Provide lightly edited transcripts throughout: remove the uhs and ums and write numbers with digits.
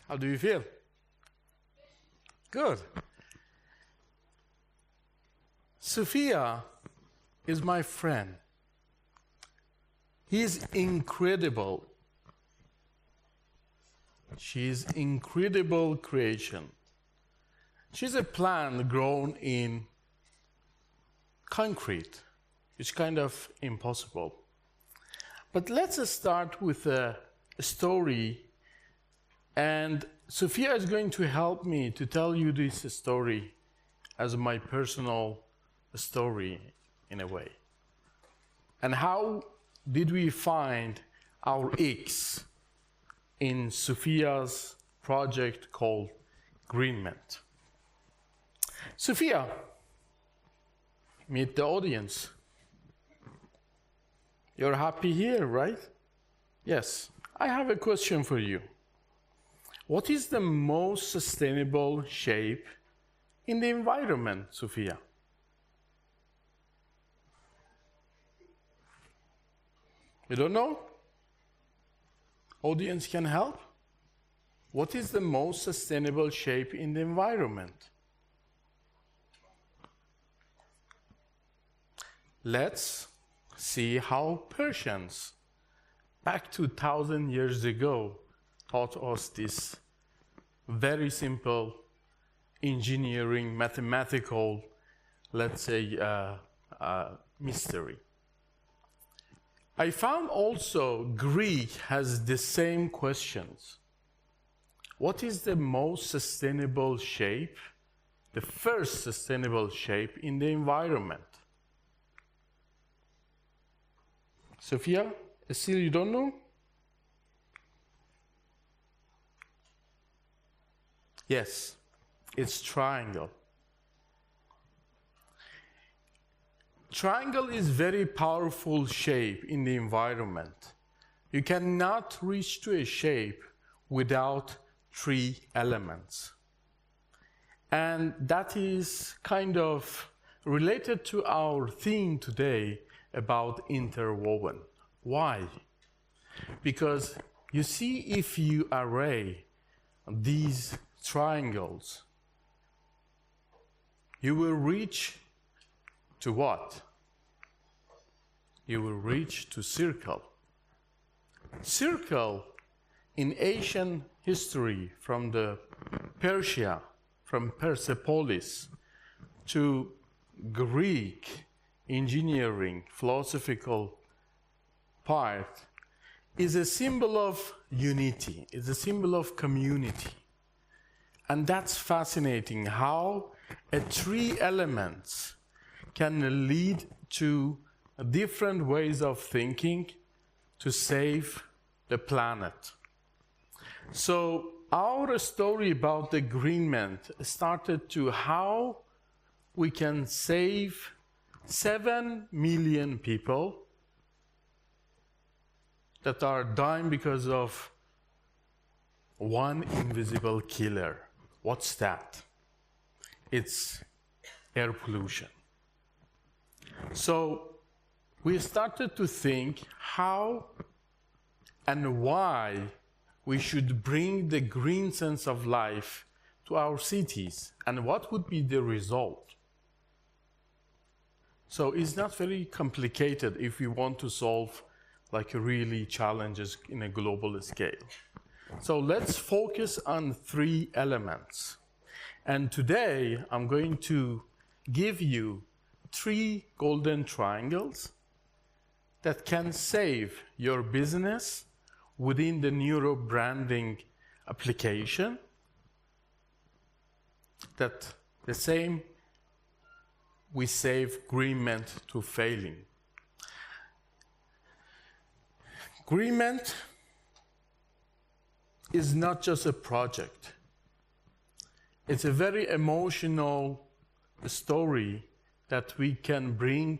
How do you feel? Good. Sophia is my friend. He's incredible. She's incredible creation. She's a plant grown in concrete. It's kind of impossible. But let's start with a story, and Sophia is going to help me to tell you this story as my personal story in a way. And how did we find our X in Sophia's project called Greenment? Sophia, meet the audience. You're happy here, right? Yes. I have a question for you. What is the most sustainable shape in the environment, Sophia? You don't know? Audience can help? What is the most sustainable shape in the environment? Let's see how Persians, back 2,000 years ago, taught us this very simple engineering, mathematical, let's say, mystery. I found also Greek has the same questions. What is the most sustainable shape, the first sustainable shape in the environment? Sophia, still you don't know? Yes, it's triangle. Triangle is very powerful shape in the environment. You cannot reach to a shape without three elements. And that is kind of related to our theme today about interwoven. Why? Because you see, if you array these triangles, you will reach to what? You will reach to circle. Circle in ancient history, from the Persia, from Persepolis to Greek engineering, philosophical part, is a symbol of unity, is a symbol of community. And that's fascinating how three elements can lead to different ways of thinking to save the planet. So our story about the Greenment started to how we can save 7 million people that are dying because of one invisible killer. What's that? It's air pollution. So we started to think how and why we should bring the green sense of life to our cities, and what would be the result. So it's not very complicated if we want to solve like really challenges in a global scale. So let's focus on three elements. And today I'm going to give you 3 golden triangles that can save your business within the neurobranding application, that the same we save Greenment to failing. Greenment is not just a project. It's a very emotional story that we can bring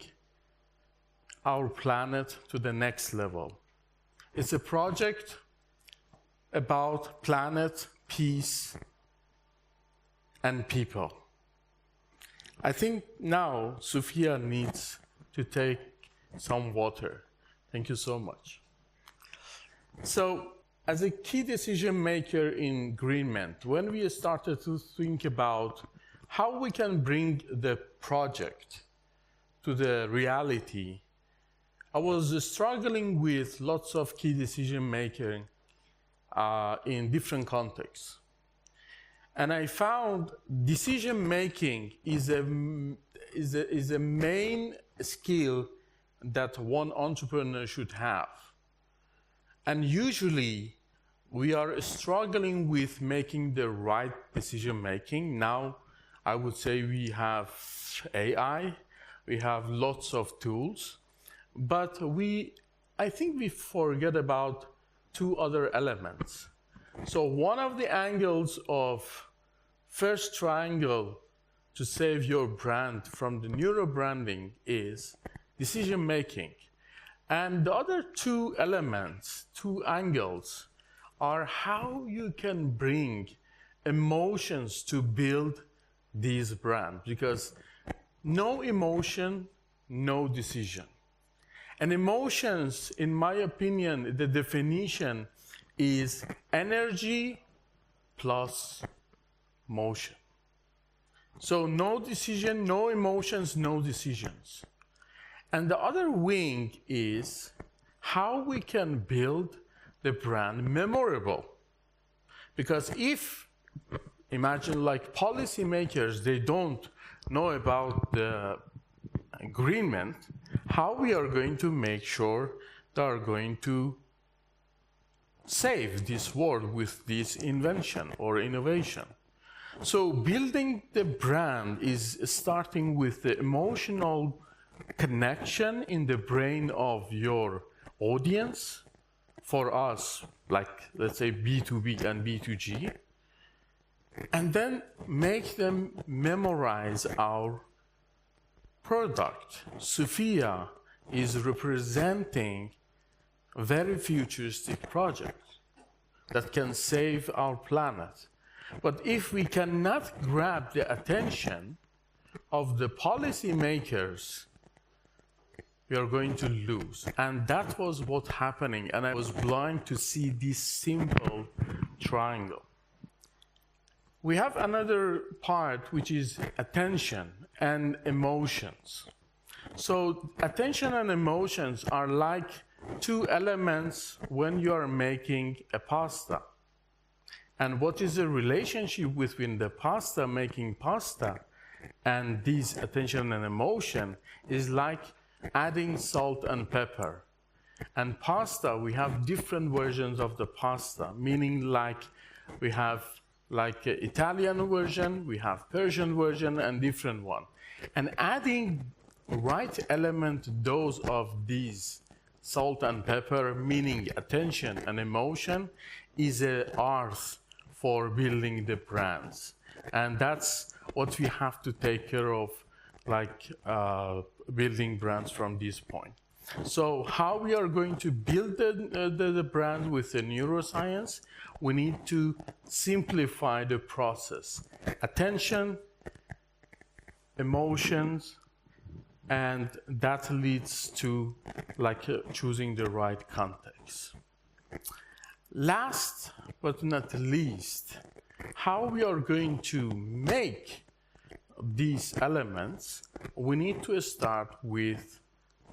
our planet to the next level. It's a project about planet, peace, and people. I think now Sophia needs to take some water. Thank you so much. So as a key decision maker in Greenment, when we started to think about how we can bring the project to the reality, I was struggling with lots of key decision making in different contexts. And I found decision making is a main skill that one entrepreneur should have. And usually we are struggling with making the right decision making. Now I would say we have AI, we have lots of tools, but I think we forget about two other elements. So one of the angles of first triangle to save your brand from the neurobranding is decision making. And the other two elements, two angles, are how you can bring emotions to build this brand. Because no emotion, no decision. And emotions, in my opinion, the definition is energy plus motion. So no decision, no emotions, no decisions. And the other wing is how we can build the brand memorable. Because if, imagine like policymakers, they don't know about the agreement, how we are going to make sure they are going to save this world with this invention or innovation. So building the brand is starting with the emotional connection in the brain of your audience. For us, like let's say B2B and B2G, and then make them memorize our product. Sophia is representing a very futuristic project that can save our planet. But if we cannot grab the attention of the policymakers, we are going to lose. And that was what happening. And I was blind to see this simple triangle. We have another part, which is attention and emotions. So attention and emotions are like two elements when you are making a pasta. And what is the relationship between the pasta, making pasta, and this attention and emotion is like adding salt and pepper. And pasta, we have different versions of the pasta, meaning like we have like an Italian version, we have Persian version, and different one. And adding right element dose of these salt and pepper, meaning attention and emotion, is an art for building the brands. And that's what we have to take care of, like building brands from this point. So how we are going to build the brand with the neuroscience? We need to simplify the process. Attention, emotions, and that leads to like choosing the right context. Last but not least, how we are going to make these elements, we need to start with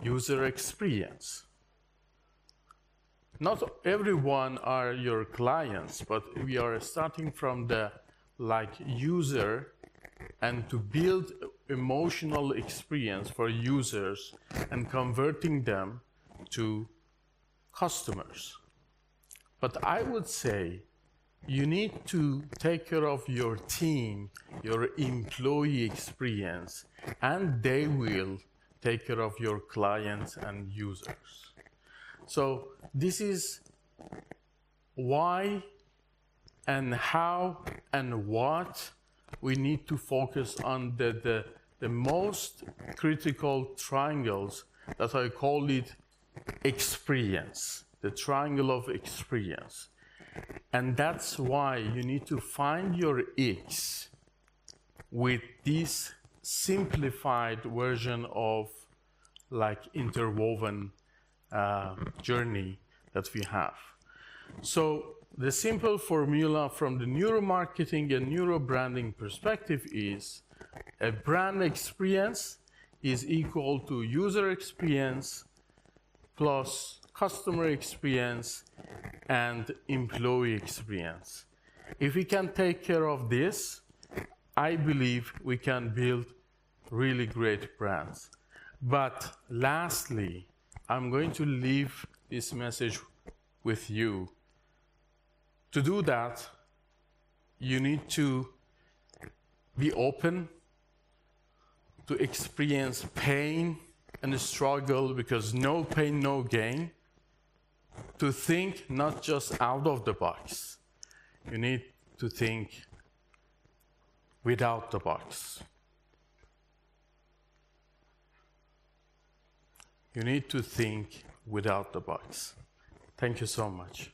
user experience. Not everyone are your clients, but we are starting from the like user, and to build emotional experience for users and converting them to customers. But I would say you need to take care of your team, your employee experience, and they will take care of your clients and users. So this is why and how and what we need to focus on the most critical triangles that I call it experience, the triangle of experience. And that's why you need to find your X with this simplified version of like interwoven journey that we have. So the simple formula from the neuromarketing and neurobranding perspective is a brand experience is equal to user experience plus customer experience and employee experience. If we can take care of this, I believe we can build really great brands. But lastly, I'm going to leave this message with you. To do that, you need to be open to experience pain and struggle, because no pain, no gain. To think not just out of the box. You need to think without the box. You need to think without the box. Thank you so much.